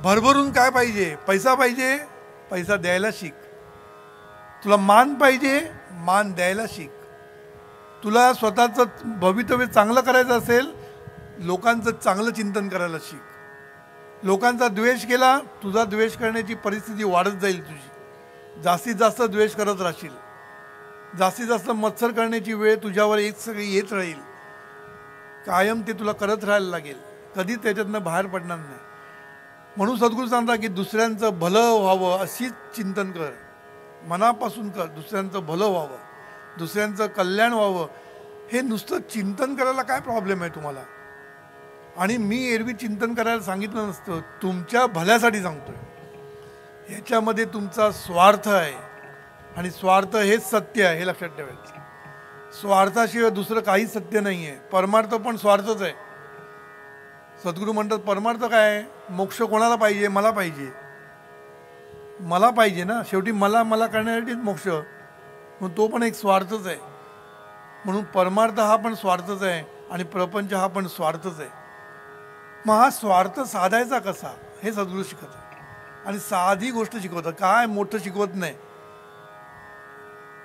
भरभरून काय पाहिजे? पैसा पाहिजे, पैसा द्यायला शिक. तुला मान पाहिजे, मान द्यायला शिक. तुला स्वतःचं भवितव्य चांगलं करायचं असेल, लोकांचं चांगलं चिंतन करायला शिक. लोकांचा द्वेष केला, तुझा द्वेष करण्याची परिस्थिती वाढत जाईल तुझी. जास्तीत जास्त द्वेष करत राहशील, जास्तीत जास्त मत्सर करण्याची वेळ तुझ्यावर एक सगळी येत राहील. कायम ते तुला करत राहायला लागेल, कधी त्याच्यातनं बाहेर पडणार नाही. म्हणून सद्गुरू सांगतात की दुसऱ्यांचं भलं व्हावं अशीच चिंतन कर, मनापासून कर. दुसऱ्यांचं भलं व्हावं, दुसऱ्यांचं कल्याण व्हावं, हे नुसतं चिंतन करायला काय प्रॉब्लेम आहे तुम्हाला? आणि मी एरवी चिंतन करायला सांगितलं नसतं, तुमच्या भल्यासाठी सांगतोय. ह्याच्यामध्ये तुमचा स्वार्थ आहे, आणि स्वार्थ हेच सत्य आहे, हे लक्षात ठेवायचं. स्वार्थाशिवाय दुसरं काहीच सत्य नाही आहे. परमार्थ पण स्वार्थच आहे. सद्गुरू म्हणतात परमार्थ काय? मोक्ष कोणाला पाहिजे? मला पाहिजे, मला पाहिजे ना. शेवटी मला मला करण्यासाठीच मोक्ष, मग तो पण एक स्वार्थच आहे. म्हणून परमार्थ हा पण स्वार्थच आहे, आणि प्रपंच हा पण स्वार्थच आहे. मग हा स्वार्थ साधायचा कसा, हे सद्गुरू शिकवतात. आणि साधी गोष्ट शिकवतात, काय मोठं शिकवत नाही.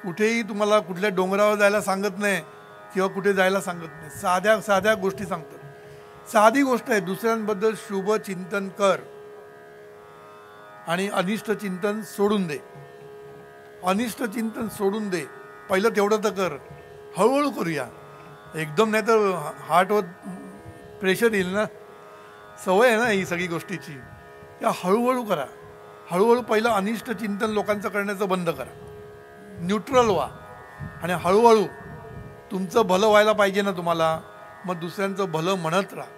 कुठेही तुम्हाला कुठल्या डोंगरावर जायला सांगत नाही, किंवा कुठे जायला सांगत नाही. साध्या साध्या गोष्टी सांगतात. साधी गोष्ट आहे, दुसऱ्यांबद्दल शुभ चिंतन कर आणि अनिष्ट चिंतन सोडून दे. अनिष्ट चिंतन सोडून दे, पहिलं तेवढं तर कर. हळूहळू करूया, एकदम नाही तर हार्टवर प्रेशर येईल ना. सवय आहे ना ही सगळी गोष्टीची, त्या हळूहळू करा. हळूहळू पहिलं अनिष्ट चिंतन लोकांचं करण्याचं बंद करा, न्यूट्रल व्हा, आणि हळूहळू तुमचं भलं व्हायला पाहिजे ना तुम्हाला, मग दुसऱ्यांचं भलं म्हणत राहा.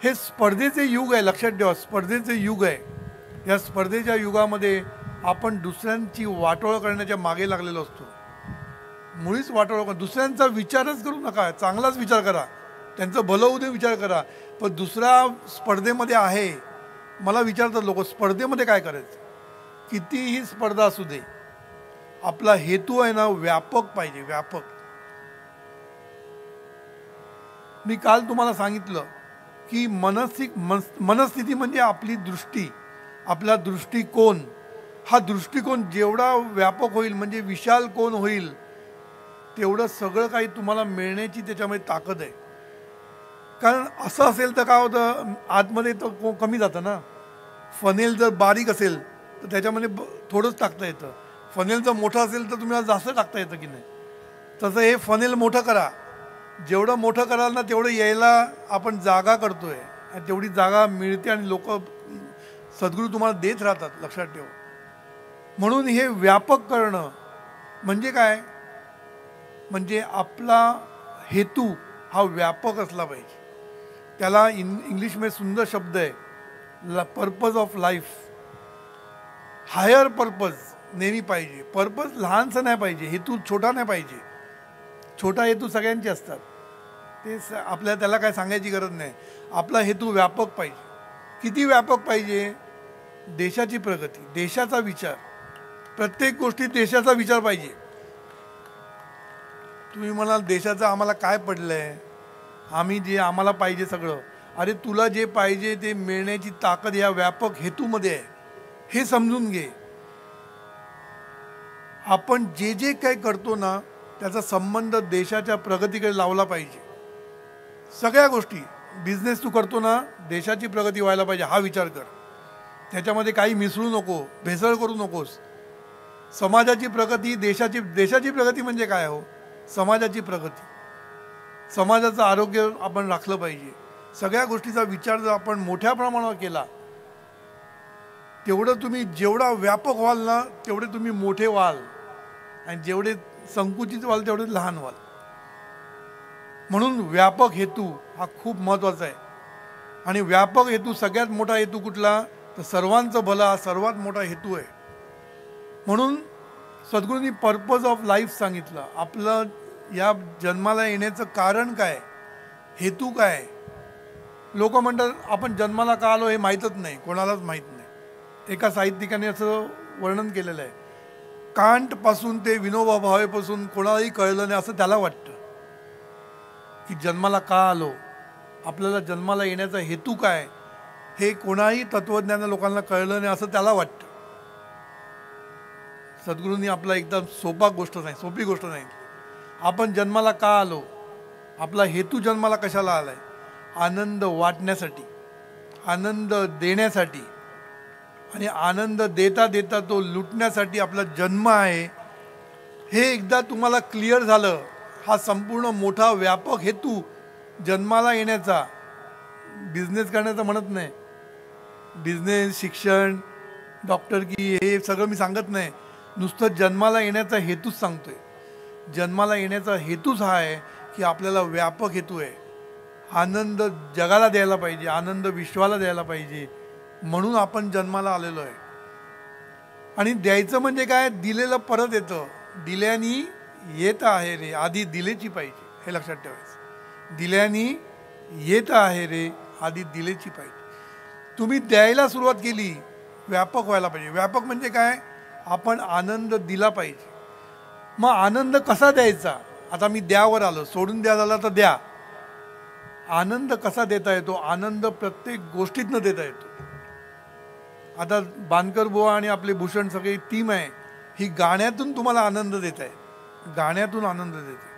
हे स्पर्धेचे युग आहे, लक्षात ठेवा. स्पर्धेचे युग आहे. या स्पर्धेच्या युगामध्ये आपण दुसऱ्यांची वाटोळ करण्याच्या मागे लागलेलो असतो. मुळीच वाटोळ कर, दुसऱ्यांचा विचारच करू नका. चांगलाच विचार करा, त्यांचं भलं होऊ दे विचार करा. पण दुसरा स्पर्धेमध्ये आहे, मला विचारतात लोक, स्पर्धेमध्ये काय करायचं? कितीही स्पर्धा असू दे, आपला हेतू आहे ना व्यापक पाहिजे, व्यापक. मी काल तुम्हाला सांगितलं की मनस्थिती म्हणजे आपली दृष्टी, आपला दृष्टिकोन. हा दृष्टिकोन जेवढा व्यापक होईल, म्हणजे विशाल कोण होईल, तेवढं सगळं काही तुम्हाला मिळण्याची त्याच्यामध्ये ताकद आहे. कारण असं असेल तर काय होतं, आतमध्ये तर कमी जातं ना. फनेल जर बारीक असेल तर त्याच्यामध्ये थोडंच टाकता येतं. फनेल जर मोठं असेल तर तुम्हाला जास्त टाकता येतं की नाही. तसं हे फनेल मोठं करा. जेवढं मोठं कराल ना तेवढं यायला आपण जागा करतोय, आणि तेवढी जागा मिळते, आणि लोक सद्गुरू तुम्हाला देत राहतात, लक्षात ठेवा. म्हणून हे व्यापक करणं म्हणजे काय? म्हणजे आपला हेतू हा व्यापक असला पाहिजे. त्याला इंग्लिशमध्ये सुंदर शब्द आहे, purpose of life. Higher purpose नेहमी पाहिजे. पर्पज लहानसा नाही पाहिजे, हेतू छोटा नाही पाहिजे. छोटा हेतू सगळ्यांचे असतात, ते आपल्याला त्याला काय सांगायची गरज नाही. आपला हेतू व्यापक पाहिजे. किती व्यापक पाहिजे? देशाची प्रगती, देशाचा विचार. प्रत्येक गोष्टीत देशाचा विचार पाहिजे. तुम्ही म्हणाल देशाचं आम्हाला काय पडलं आहे, आम्ही जे आम्हाला पाहिजे सगळं. अरे तुला जे पाहिजे ते मिळण्याची ताकद या व्यापक हेतूमध्ये आहे, हे समजून घे. आपण जे जे काय करतो ना त्याचा संबंध देशाच्या प्रगतीकडे लावला पाहिजे. सगळ्या गोष्टी, बिझनेस तू करतो ना, देशाची प्रगती व्हायला पाहिजे हा विचार कर. त्याच्यामध्ये काही मिसळू नको, भेसळ करू नकोस. समाजाची प्रगती, देशाची प्रगती म्हणजे काय हो? समाजाची प्रगती, समाजाचं आरोग्य आपण राखलं पाहिजे. सगळ्या गोष्टीचा विचार जर आपण मोठ्या प्रमाणावर केला, तेवढं तुम्ही जेवढा व्यापक व्हाल ना तेवढे तुम्ही मोठे व्हाल, आणि जेवढे संकुचित व्हाल तेवढे लहान व्हाल. म्हणून व्यापक हेतू हा खूप महत्त्वाचा आहे. आणि व्यापक हेतू, सगळ्यात मोठा हेतू कुठला? तर सर्वांचं भलं हा सर्वात मोठा हेतू आहे. म्हणून सद्गुरूंनी पर्पज ऑफ लाईफ सांगितलं. आपलं या जन्माला येण्याचं कारण काय, हेतू काय. लोक म्हणतात आपण जन्माला का आलो हे माहीतच नाही, कोणालाच माहीत नाही. एका साहित्यिकाने असं वर्णन केलेलं आहे, कांटपासून ते विनोबा भावेपासून कोणालाही कळलं नाही असं त्याला वाटतं की जन्माला का आलो, आपल्याला जन्माला येण्याचा हेतू काय हे कोणाही तत्वज्ञान लोकांना कळलं नाही असं त्याला वाटतं. सद्गुरूंनी आपला एकदम सोपी गोष्ट नाही. आपण जन्माला का आलो, आपला हेतू जन्माला कशाला आलाय? आनंद वाटण्यासाठी, आनंद देण्यासाठी, आणि आनंद देता देता तो लुटण्यासाठी आपला जन्म आहे. हे एकदा तुम्हाला क्लिअर झालं, हा संपूर्ण मोठा व्यापक हेतू जन्माला येण्याचा, बिझनेस करण्याचा म्हणत नाही, बिझनेस, शिक्षण, डॉक्टरकी हे सगळं मी सांगत नाही, नुसतं जन्माला येण्याचा हेतूच सांगतोय. जन्माला येण्याचा हेतूच हा आहे की आपल्याला व्यापक हेतू आहे. आनंद जगाला द्यायला पाहिजे, आनंद विश्वाला द्यायला पाहिजे, म्हणून आपण जन्माला आलेलो आहे. आणि द्यायचं म्हणजे काय? दिलेलं परत येतं. दिल्यानी येत आहे रे, आधी दिलेची पाहिजे, हे लक्षात ठेवायचं. दिल्यानी येत आहे रे, आधी दिलेची पाहिजे. तुम्ही द्यायला सुरुवात केली, व्यापक व्हायला पाहिजे. व्यापक म्हणजे काय? आपण आनंद दिला पाहिजे. मग आनंद कसा द्यायचा? आता मी द्यावर आलो, सोडून द्या झाला तर द्या. आनंद कसा देता येतो? आनंद प्रत्येक गोष्टीतनं देता येतो. आता बांदकर बुवा आणि आपले भूषण सगळी टीम आहे, ही गाण्यातून तुम्हाला आनंद देत आहे, गाण्यातून आनंद देते.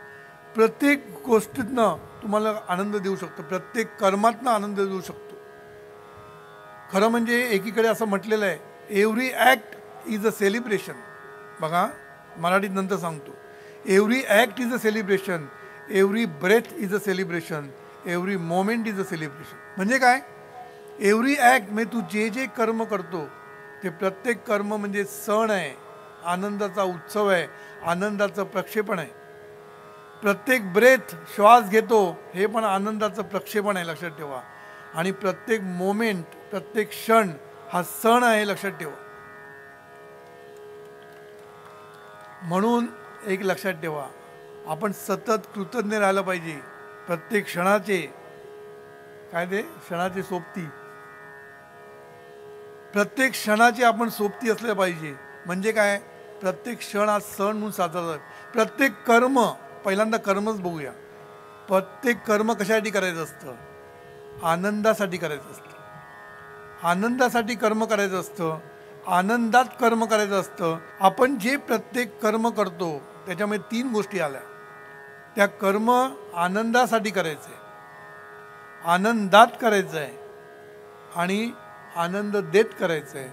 प्रत्येक गोष्टीतनं तुम्हाला आनंद देऊ शकतो, प्रत्येक कर्मातनं आनंद देऊ शकतो. खरं म्हणजे एकीकडे असं म्हटलेलं आहे, every act is a celebration. बघा, मराठीत नंतर सांगतो. Every act is a celebration, every breath is a celebration, every moment is a celebration. म्हणजे काय? एव्हरी ॲक्ट म्हणजे तू जे जे कर्म करतो ते प्रत्येक कर्म म्हणजे सण आहे, आनंदाचा उत्सव आहे, आनंदाचं प्रक्षेपण आहे. प्रत्येक ब्रेथ, श्वास घेतो, हे पण आनंदाचं प्रक्षेपण आहे, लक्षात ठेवा. आणि प्रत्येक मोमेंट, प्रत्येक क्षण हा सण आहे, लक्षात ठेवा. म्हणून एक लक्षात ठेवा, आपण सतत कृतज्ञ राहायला पाहिजे. प्रत्येक क्षणाचे काय ते क्षणाचे सोबती, प्रत्येक क्षणाचे आपण सोबती असले पाहिजे. म्हणजे काय? प्रत्येक क्षण हा सण म्हणून साजरा झाला. प्रत्येक कर्म, पहिल्यांदा कर्मच बघूया. प्रत्येक कर्म कशासाठी करायचं असतं? आनंदासाठी करायचं असतं. आनंदासाठी कर्म करायचं असतं, आनंदात कर्म करायचं असतं. आपण जे प्रत्येक कर्म करतो त्याच्यामध्ये 3 गोष्टी आल्या. त्या कर्म आनंदासाठी करायचं आहे, आनंदात करायचं आहे, आणि आनंद देत करायचं आहे.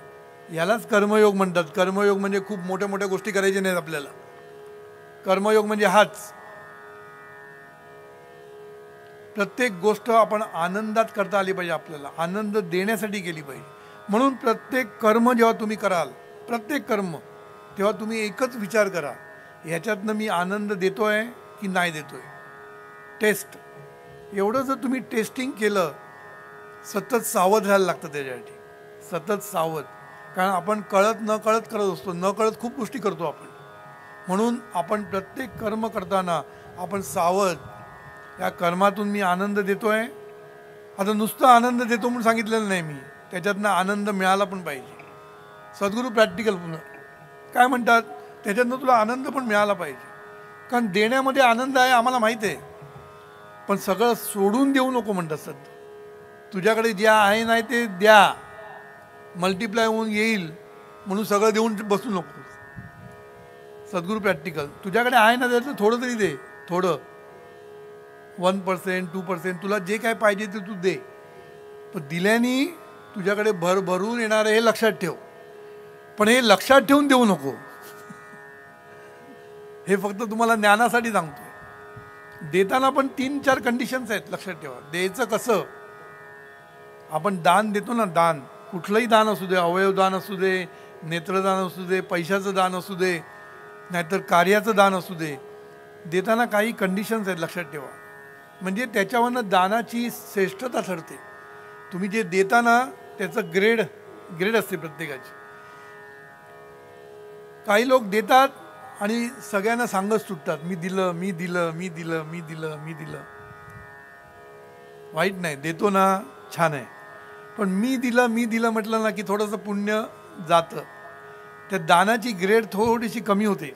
यालाच कर्मयोग म्हणतात. कर्मयोग म्हणजे खूप मोठ्या मोठ्या गोष्टी करायच्या नाहीत आपल्याला. कर्मयोग म्हणजे हाच, प्रत्येक गोष्ट आपण आनंदात करता आली पाहिजे, आपल्याला आनंद देण्यासाठी केली पाहिजे. म्हणून प्रत्येक कर्म जेव्हा तुम्ही कराल, प्रत्येक कर्म, तेव्हा तुम्ही एकच विचार करा, ह्याच्यातनं मी आनंद देतोय की नाही देतोय. टेस्ट. एवढं जर तुम्ही टेस्टिंग केलं, सतत सावध राहायला लागतं त्याच्यासाठी, सतत सावध. कारण आपण कळत न कळत करत असतो, न कळत खूप गोष्टी करतो आपण. म्हणून आपण प्रत्येक कर्म करताना आपण सावध, या कर्मातून मी आनंद देतोय. आता नुसतं आनंद देतो म्हणून सांगितलेलं नाही मी, त्याच्यातनं आनंद मिळाला पण पाहिजे. सद्गुरू प्रॅक्टिकल पुन्हा काय म्हणतात, त्याच्यातनं तुला आनंद पण मिळाला पाहिजे. कारण देण्यामध्ये आनंद आहे आम्हाला माहीत आहे, पण सगळं सोडून देऊ नको म्हणतात सध्या. तुझ्याकडे जे आहे नाही ते द्या, मल्टिप्लाय होऊन येईल म्हणून सगळं देऊन बसू नको. सद्गुरू प्रॅक्टिकल, तुझ्याकडे आहे ना त्याचं थोडं तरी दे, थोडं 1%, 2%, तुला जे काय पाहिजे ते तू दे. पण दिल्याने तुझ्याकडे भरभरून येणार आहे हे लक्षात ठेव. पण हे लक्षात ठेवून देऊ नको. हे फक्त तुम्हाला ज्ञानासाठी सांगतो. देताना पण 3-4 कंडिशन्स आहेत, लक्षात ठेवा. द्यायचं कसं? आपण दान देतो ना, दान, कुठलंही दान असू दे, अवयवदान असू दे, नेत्रदान असू दे, पैशाचं दान असू दे, नाहीतर कार्याचं दान असू दे, देताना काही कंडिशन्स आहेत, लक्षात ठेवा. म्हणजे त्याच्यावरनं दानाची श्रेष्ठता ठरते. तुम्ही जे देता ना त्याचं ग्रेड असते प्रत्येकाची. काही लोक देतात आणि सगळ्यांना सांगत सुटतात, मी दिलं, मी दिलं, मी दिलं, मी दिलं, मी दिलं. वाईट नाही, देतो ना, छान आहे. पण मी दिलं म्हटलं ना की थोडंसं पुण्य जातं. त्या दानाची ग्रेड थोडीशी कमी होते.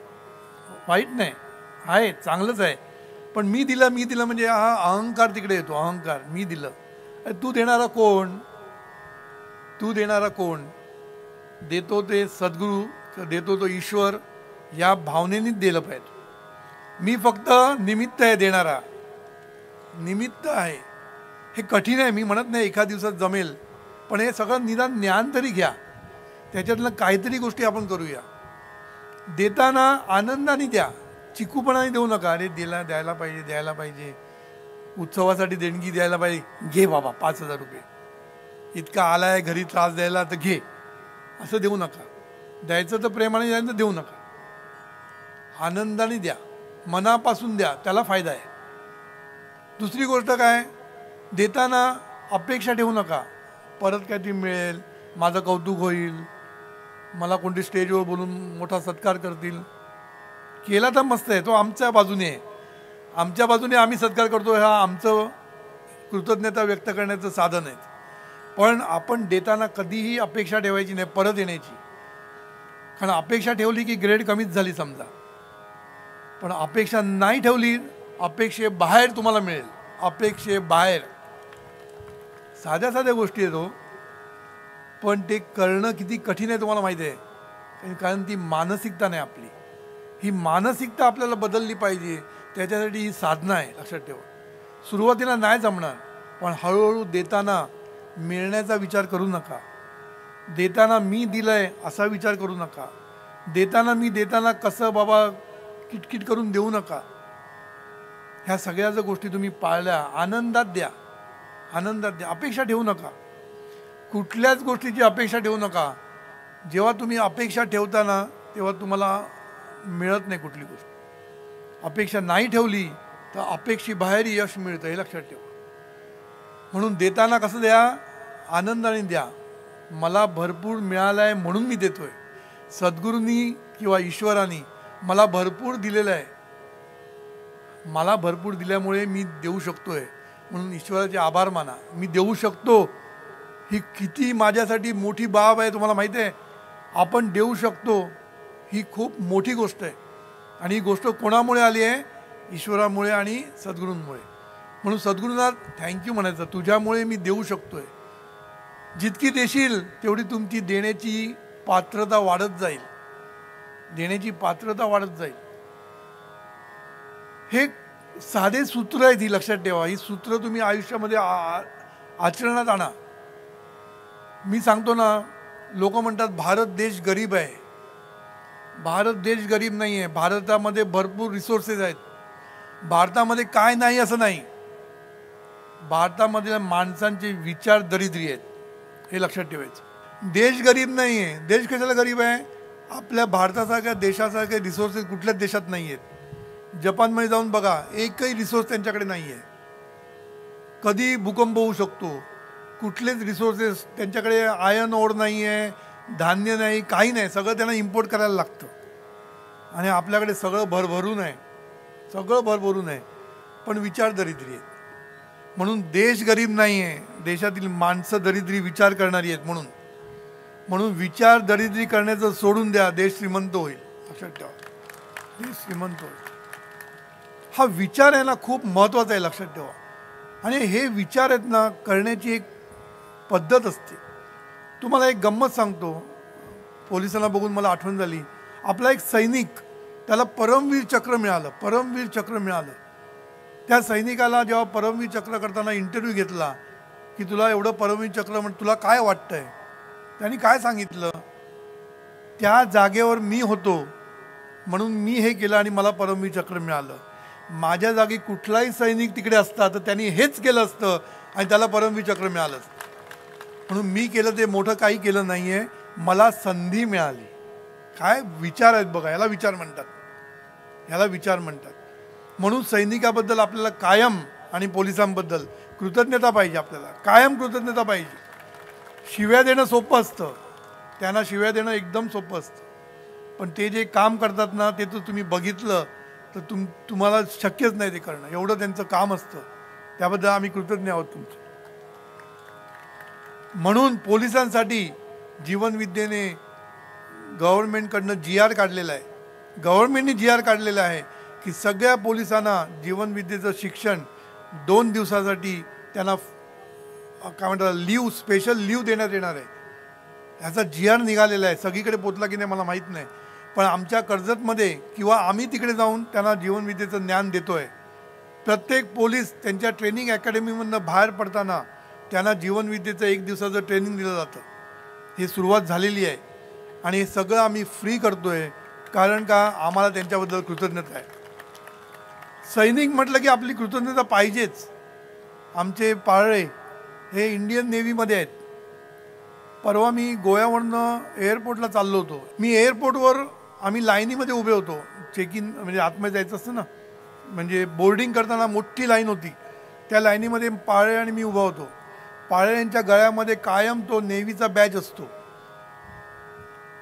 वाईट नाही, आहे, चांगलंच आहे. पण मी दिलं म्हणजे हा अहंकार तिकडे येतो. अहंकार, मी दिलं. तू देणारा कोण? तू देणारा कोण? देतो ते सद्गुरू, देतो तो ईश्वर, या भावनेनेच दिलं पाहिजे. मी फक्त निमित्त आहे, देणारा निमित्त आहे. हे कठीण आहे, मी म्हणत नाही एका दिवसात जमेल, पण हे सगळं निदान ज्ञान तरी घ्या, त्याच्यातलं काहीतरी गोष्टी आपण करूया. देताना आनंदाने द्या, चिकूपणाने देऊ नका. अरे द्यायला पाहिजे, उत्सवासाठी देणगी द्यायला पाहिजे, घे बाबा 5,000 रुपये, इतका आलाय घरी त्रास द्यायला तर घे, असं देऊ नका. द्यायचं तर प्रेमाने द्यायचं, देऊ नका. आनंदाने द्या, मनापासून द्या, त्याला फायदा आहे. दुसरी गोष्ट काय, देताना अपेक्षा ठेवू नका, परत काय ती मिळेल, माझं कौतुक होईल, मला कोणती स्टेजवर बोलून मोठा सत्कार करतील. केला तर मस्त आहे, तो आमच्या बाजूने आहे, आमच्या बाजूने आम्ही सत्कार करतो, हा आमचं कृतज्ञता व्यक्त करण्याचं साधन आहे. पण आपण देताना कधीही अपेक्षा ठेवायची नाही परत येण्याची. कारण अपेक्षा ठेवली की ग्रेड कमीच झाली समजा. पण अपेक्षा नाही ठेवली, अपेक्षेबाहेर तुम्हाला मिळेल, अपेक्षेबाहेर. साध्या गोष्टी येतो, पण ते करणं किती कठीण आहे तुम्हाला माहिती आहे. कारण ती मानसिकता नाही आपली. ही मानसिकता आपल्याला बदलली पाहिजे, त्याच्यासाठी ही साधना आहे, लक्षात ठेवा. सुरुवातीला नाही जमणार, पण हळूहळू देताना मिळण्याचा विचार करू नका. देताना मी दिलंय असा विचार करू नका. देताना कसं बाबा किटकिट करून देऊ नका. ह्या सगळ्या जर गोष्टी तुम्ही पाळल्या, आनंदात द्या, अपेक्षा ठेवू नका. कुठल्याच गोष्टीची अपेक्षा ठेवू नका. जेव्हा तुम्ही अपेक्षा ठेवता तेव्हा तुम्हाला मिळत नाही कुठली गोष्ट. अपेक्षा नाही ठेवली तर अपेक्षेबाहेर यश मिळतं, हे लक्षात ठेवा. म्हणून देताना कसं द्या, आनंदाने द्या. मला भरपूर मिळालं आहे म्हणून मी देतोय. सद्गुरूंनी किंवा ईश्वराने मला भरपूर दिलेलं आहे, मला भरपूर दिल्यामुळे मी देऊ शकतोय, म्हणून ईश्वराचे आभार माना. मी देऊ शकतो, ही किती माझ्यासाठी मोठी बाब आहे तुम्हाला माहिती आहे. आपण देऊ शकतो ही खूप मोठी गोष्ट आहे. आणि ही गोष्ट कोणामुळे आली आहे? ईश्वरामुळे आणि सद्गुरूंमुळे. म्हणून सद्गुरूंना थँक्यू म्हणायचं, तुझ्यामुळे मी देऊ शकतोय. जितकी देशील तेवढी तुमची देण्याची पात्रता वाढत जाईल, हे साधे सूत्र आहेत, ही लक्षात ठेवा. ही सूत्र तुम्ही आयुष्यामध्ये आचरणात आणा. मी सांगतो ना, लोक म्हणतात भारत देश गरीब आहे. भारत देश गरीब नाही आहे. भारतामध्ये भरपूर रिसोर्सेस आहेत. भारतामध्ये काय नाही असं नाही. भारतामध्ये माणसांचे विचार दरिद्री आहेत, हे लक्षात ठेवायचं. देश गरीब नाही आहे. देश कशाला गरीब आहे? आपल्या भारतासारख्या देशासारखे रिसोर्सेस कुठल्याच देशात नाही आहेत. जपानमध्ये जाऊन बघा, एकही रिसोर्स त्यांच्याकडे नाही आहे. कधी भूकंप होऊ शकतो, कुठलेच रिसोर्सेस त्यांच्याकडे, आयर्न ओर नाही आहे, धान्य नाही, काही नाही. सगळं त्यांना इम्पोर्ट करायला लागतं. आणि आपल्याकडे सगळं भरभरून आहे, पण विचार दरिद्री आहेत. म्हणून देश गरीब नाही आहे, देशातील माणसं दरिद्री विचार करणारी आहेत. म्हणून विचार दरिद्री करण्याचं सोडून द्या, देश श्रीमंत होईल. लक्षात ठेवा, देश श्रीमंत होईल. हा विचार आहे ना, खूप महत्त्वाचा आहे, लक्षात ठेवा. आणि हे विचार आहेत ना, करण्याची एक पद्धत असते. तुम्हाला एक गंमत सांगतो, पोलिसांना बघून मला आठवण झाली. आपला एक सैनिक, त्याला परमवीर चक्र मिळालं. त्या सैनिकाला जेव्हा परमवीर चक्र करताना इंटरव्ह्यू घेतला की तुला एवढं परमवीर चक्र तुला काय वाटतंय, त्यांनी काय सांगितलं, त्या जागेवर मी होतो म्हणून मी हे केलं आणि मला परमवीर चक्र मिळालं. माझ्या जागी कुठलाही सैनिक तिकडे असता तर त्यांनी हेच केलं असतं आणि त्याला परमवीर चक्र मिळालं असतं. म्हणून मी केलं ते मोठं काही केलं नाही आहे, मला संधी मिळाली. काय विचार आहेत बघा, याला विचार म्हणतात. म्हणून सैनिकाबद्दल आपल्याला कायम, आणि पोलिसांबद्दल कृतज्ञता पाहिजे. आपल्याला कायम कृतज्ञता पाहिजे. शिव्या देणं सोपं असतं, त्यांना शिव्या देणं एकदम सोपं असतं, पण ते जे काम करतात ना, ते तर तुम्ही बघितलं तर तुम्हाला शक्यच नाही ते करणं. एवढं त्यांचं काम असतं. त्याबद्दल आम्ही कृतज्ञ आहोत तुमचे. म्हणून पोलिसांसाठी जीवनविद्येने गव्हर्नमेंटकडनं GR काढलेला आहे. गव्हर्नमेंटने GR काढलेला आहे की सगळ्या पोलिसांना जीवनविद्येचं शिक्षण 2 दिवसासाठी त्यांना काय म्हणतात, स्पेशल लीव देण्यात येणार आहे. ह्याचा GR निघालेला आहे, सगळीकडे पोचला की नाही मला माहीत नाही, पण आमच्या कर्जतमध्ये किंवा आम्ही तिकडे जाऊन त्यांना जीवनविद्येचं ज्ञान देतो आहे. प्रत्येक पोलीस त्यांच्या ट्रेनिंग अकॅडमीमधनं बाहेर पडताना त्यांना जीवनविद्येचं 1 दिवसाचं ट्रेनिंग दिलं जातं. ही सुरुवात झालेली आहे आणि हे सगळं आम्ही फ्री करतो आहे, कारण का आम्हाला त्यांच्याबद्दल कृतज्ञता आहे. सैनिक म्हटलं की आपली कृतज्ञता पाहिजेच. आमचे पाळळे हे इंडियन नेव्हीमध्ये आहेत. परवा मी गोव्यावरनं एअरपोर्टला चाललो होतो. मी एअरपोर्टवर आम्ही लाईनीमध्ये उभे होतो. चेक इन म्हणजे आतमध्ये जायचं असतं ना, म्हणजे बोर्डिंग करताना मोठी लाईन होती. त्या लाईनीमध्ये पाळळे आणि मी उभा होतो. पाळळे यांच्या गळ्यामध्ये कायम तो नेव्हीचा बॅज असतो,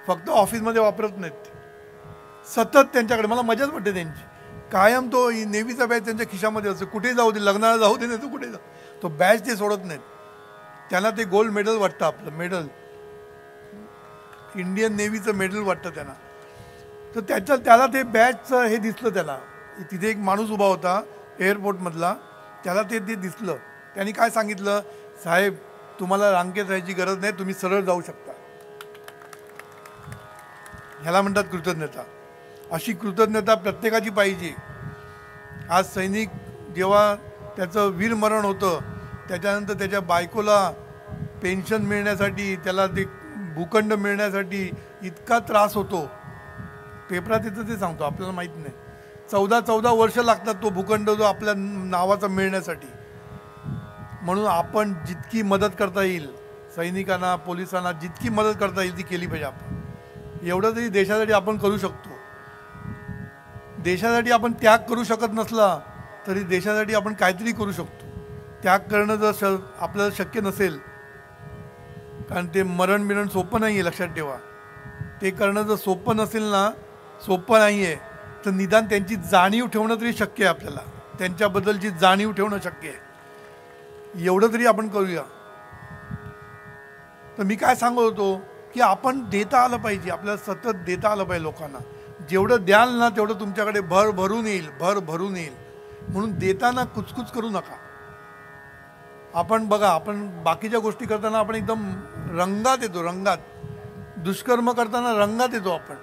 फक्त ऑफिसमध्ये वापरत नाहीत. सतत त्यांच्याकडे, मला मजाच वाटते त्यांची, कायम तो नेव्हीचा बॅज त्यांच्या खिशामध्ये असतो. कुठेही जाऊ दे, लग्नाला जाऊ दे, नाही तर कुठे जाऊ, तो बॅज ते सोडत नाहीत. त्यांना ते गोल्ड मेडल वाटतं, आपलं मेडल, इंडियन नेव्हीचं मेडल वाटतं त्यांना. तर त्याला ते बॅजचं हे दिसलं. त्याला तिथे एक माणूस उभा होता एअरपोर्टमधला, त्याला ते दिसलं. त्यांनी काय सांगितलं, साहेब तुम्हाला रांगेत राहायची गरज नाही, तुम्ही सरळ जाऊ शकता. ह्याला म्हणतात कृतज्ञता. अशी कृतज्ञता प्रत्येकाची पाहिजे. आज सैनिक जेव्हा त्याचं वीरमरण होतं, त्याच्यानंतर त्याच्या बायकोला पेन्शन मिळण्यासाठी, त्याला ते भूखंड मिळण्यासाठी इतका त्रास होतो. पेपरात येतं ते सांगतो, आपल्याला माहीत नाही. 14 वर्ष लागतात तो भूखंड जो आपल्या नावाचा मिळण्यासाठी. म्हणून आपण जितकी मदत करता येईल, सैनिकांना, पोलिसांना जितकी मदत करता येईल ती केली पाहिजे. आपण एवढं तरी देशासाठी आपण करू शकतो. देशासाठी आपण त्याग करू शकत नसला तरी देशासाठी आपण काहीतरी करू शकतो. त्याग करणं जर आपल्याला शक्य नसेल, कारण ते मरण सोपं नाही आहे, लक्षात ठेवा. ते करणं जर सोपं नसेल ना, सोपं नाही आहे, तर निदान त्यांची जाणीव ठेवणं तरी शक्य आहे. आपल्याला त्यांच्याबद्दलची जाणीव ठेवणं शक्य आहे. एवढं तरी आपण करूया. तर मी काय सांगत होतो की आपण देता आलं पाहिजे, आपल्याला सतत देता आलं पाहिजे लोकांना. जेवढं द्याल ना तेवढं तुमच्याकडे भरून येईल. म्हणून देताना कुचकुच करू नका. आपण बघा, आपण बाकीच्या गोष्टी करताना आपण एकदम रंगात येतो, रंगात. दुष्कर्म करताना रंगात येतो आपण,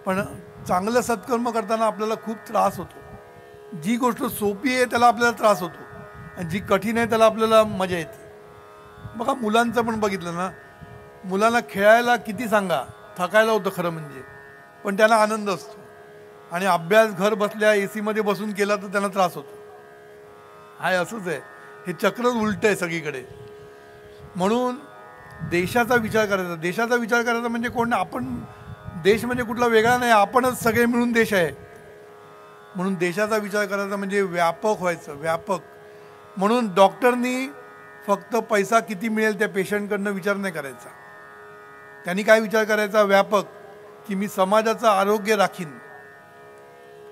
पण चांगलं सत्कर्म करताना आपल्याला खूप त्रास होतो. जी गोष्ट सोपी आहे त्याला आपल्याला त्रास होतो, आणि जी कठीण आहे त्याला आपल्याला मजा येते. बघा, मुलांचं पण बघितलं ना, मुलांना खेळायला किती सांगा, थकायला होतं खरं म्हणजे, पण त्यांना आनंद असतो. आणि अभ्यास घर बसल्या AC मध्ये बसून केला तर त्यांना त्रास होतो. हाय, असंच आहे. हे चक्रच उलट आहे सगळीकडे. म्हणून देशाचा विचार करायचा. देशाचा विचार करायचा म्हणजे कोण, आपण देश म्हणजे कुठला वेगळा नाही, आपणच सगळे मिळून देश आहे. म्हणून देशाचा विचार करायचा म्हणजे व्यापक व्हायचं, व्यापक. म्हणून डॉक्टरनी फक्त पैसा किती मिळेल त्या पेशंटकडनं विचार नाही करायचा. त्यांनी काय विचार करायचा, व्यापक, की मी समाजाचं आरोग्य राखीन,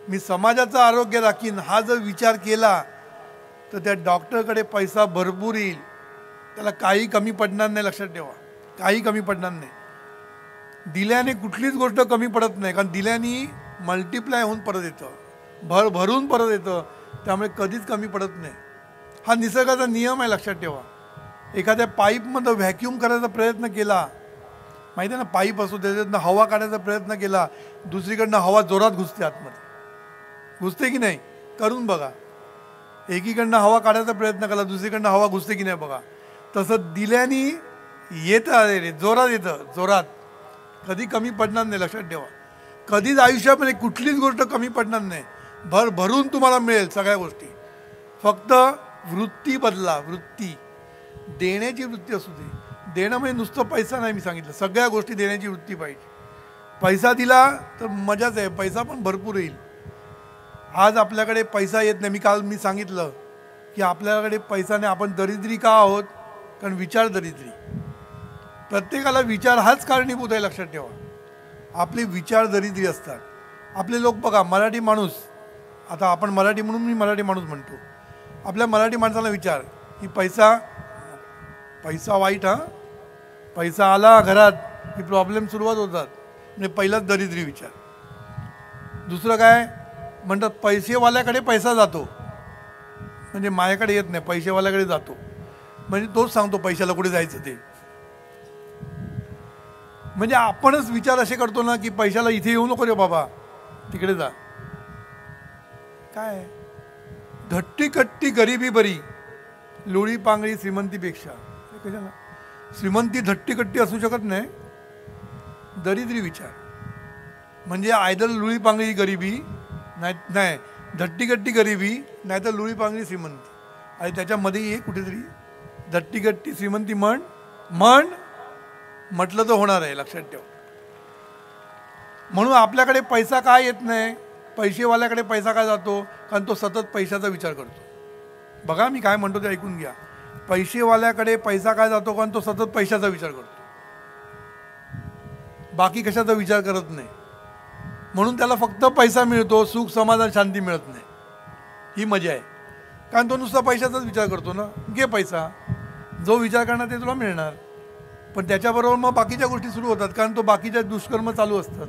मी समाजाचं आरोग्य राखीन. हा जर विचार केला तर त्या डॉक्टरकडे पैसा भरपूर येईल, त्याला काही कमी पडणार नाही. लक्षात ठेवा, काही कमी पडणार नाही. दिल्याने कुठलीच गोष्ट कमी पडत नाही, कारण दिल्याने मल्टिप्लाय होऊन परत येतं, भरून परत येतं. त्यामुळे कधीच कमी पडत नाही. हा निसर्गाचा नियम आहे, लक्षात ठेवा. एखाद्या पाईपमध्ये व्हॅक्यूम करायचा प्रयत्न केला, माहिती आहे ना, पाईप असतो त्याच्यातनं हवा काढायचा प्रयत्न केला, दुसरीकडनं हवा जोरात घुसते आतमध्ये, घुसते की नाही, करून बघा. एकीकडनं हवा काढायचा प्रयत्न केला, दुसरीकडनं हवा घुसते की नाही बघा. तसं दिल्याने येतं, जोरात येतं, जोरात. कधी कमी पडणार नाही, लक्षात ठेवा. कधीच आयुष्यामध्ये कुठलीच गोष्ट कमी पडणार नाही, भरून तुम्हाला मिळेल सगळ्या गोष्टी. फक्त वृत्ती बदला, वृत्ती, देण्याची वृत्ती असू दे. देणं म्हणजे नुसतं पैसा नाही, मी सांगितलं, सगळ्या गोष्टी देण्याची वृत्ती पाहिजे. पैसा दिला तर मजाच आहे, पैसा पण भरपूर येईल. आज आपल्याकडे पैसा येत नाही. काल मी सांगितलं की आपल्याकडे पैसा नाही, आपण दरिद्री का आहोत, कारण विचार दरिद्री. प्रत्येकाला विचार हाच कारणीभूत आहे, लक्षात ठेवा. आपले विचार दरिद्री असतात. आपले लोक बघा, मराठी माणूस, आता आपण मराठी म्हणून मी मराठी माणूस म्हणतो, आपल्या मराठी माणसाला विचार की पैसा वाईट, हा पैसा आला घरात की प्रॉब्लेम सुरुवात होतात. म्हणजे पहिलाच दरिद्री विचार. दुसरं काय म्हणतात, पैसेवाल्याकडे पैसा जातो, म्हणजे माझ्याकडे येत नाही, पैसेवाल्याकडे जातो. म्हणजे तोच सांगतो पैशाला कुठे जायचं ते. म्हणजे आपणच विचार असे करतो ना की पैशाला इथे येऊ नको रे बाबा, तिकडे जा. काय धट्टी कट्टी गरिबी बरी, लोळी पांगळी श्रीमंतीपेक्षा. कशाला श्रीमंती धट्टी कट्टी असू शकत नाही, दरिद्री विचार. म्हणजे आयदर लुळी पांगळी गरिबी नाही धट्टी कट्टी गरिबी, नाही तर लुळी पांगळी श्रीमंती. आणि त्याच्यामध्ये ये कुठेतरी धट्टी कट्टी श्रीमंती म्हटलं तर होणार आहे, लक्षात ठेव. म्हणून आपल्याकडे पैसा काय येत नाही, पैसेवाल्याकडे पैसा काय जातो, कारण तो सतत पैशाचा विचार करतो. बघा मी काय म्हणतो ते ऐकून घ्या. पैसेवाल्याकडे पैसा काय जातो, कारण तो सतत पैशाचा विचार करतो, बाकी कशाचा विचार करत नाही. म्हणून त्याला फक्त पैसा मिळतो, सुख समाधान शांती मिळत नाही. ही मजा आहे, कारण तो नुसता पैशाचाच विचार करतो ना. घे पैसा, जो विचार करणार ते तुला मिळणार. पण त्याच्याबरोबर मग बाकीच्या गोष्टी सुरू होतात, कारण तो बाकीच्या दुष्कर्म चालू असतात,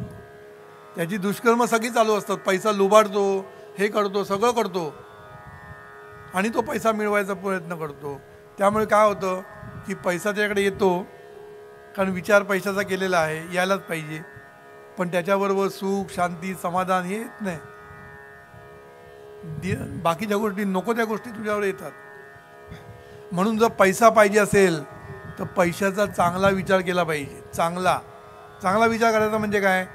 त्याची दुष्कर्म सगळी चालू असतात. पैसा लुबाडतो, हे करतो, सगळं करतो, आणि तो पैसा मिळवायचा प्रयत्न करतो. त्यामुळे काय होतं की पैसा त्याच्याकडे येतो, कारण विचार पैशाचा केलेला आहे, यायलाच पाहिजे. पण त्याच्याबरोबर सुख शांती समाधान हे येत नाही. बाकीच्या गोष्टी नको त्या गोष्टी तुझ्यावर येतात. म्हणून जर पैसा पाहिजे असेल तर पैशाचा चांगला विचार केला पाहिजे. चांगला विचार करायचा म्हणजे काय,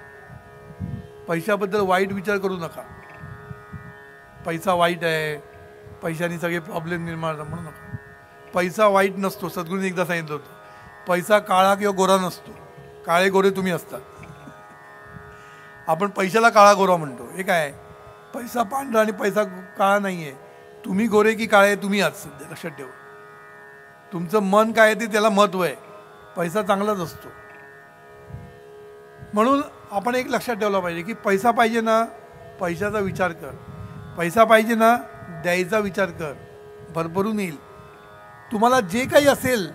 पैशाबद्दल वाईट विचार करू नका. पैसा वाईट आहे, पैशाने सगळे प्रॉब्लेम निर्माण म्हणू नका. पैसा वाईट नसतो. सद्गुरूंनी एकदा सांगितलं होतं, पैसा काळा किंवा गोरा नसतो, काळे गोरे तुम्ही असतात. आपण पैशाला काळा गोरा म्हणतो, हे काय, पैसा पांढरा आणि पैसा काळा नाही आहे. तुम्ही गोरे की काळे तुम्ही आहात सध्या, लक्षात ठेवा. तुमचं मन काय आहे ते त्याला महत्त्व आहे. पैसा चांगलाच असतो. म्हणून आपण एक लक्षात ठेवलं पाहिजे की पैसा पाहिजे ना, पैशाचा विचार कर. पैसा पाहिजे ना, द्यायचा विचार कर, भरभरून येईल. तुम्हाला जे काही असेल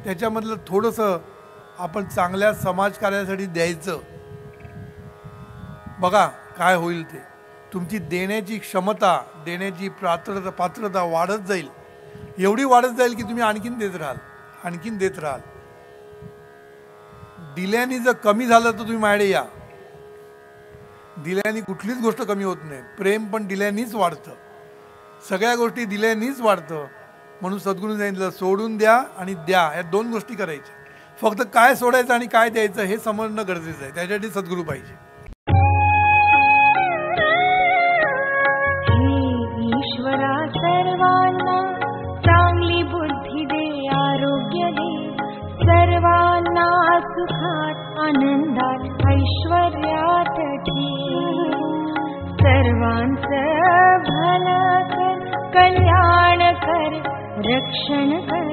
त्याच्यामधलं थोडंसं आपण चांगल्या समाजकार्यासाठी द्यायचं. बघा काय होईल ते. तुमची देण्याची क्षमता, देण्याची पात्रता वाढत जाईल. एवढी वाढत जाईल की तुम्ही आणखीन देत राहाल. दिल्याने जर कमी झालं तर तुम्ही माझ्याकडे या. दिल्याने कुठलीच गोष्ट कमी होत नाही. प्रेम पण दिल्यानेच वाढतं, सगळ्या गोष्टी दिल्यानेच वाढतं. म्हणून सद्गुरू सांगितलं, सोडून द्या आणि द्या, या दोन गोष्टी करायच्या. फक्त काय सोडायचं आणि काय द्यायचं हे समजणं गरजेचं आहे. त्यासाठी सद्गुरू पाहिजे. ईश्वरा सर्वांना चांगली बुद्धी दे, आरोग्य दे, सर्वांना सुखात आनंदात ऐश्वर्यात ठेव. सर्वांचं भलं कर, कल्याण कर, रक्षण कर.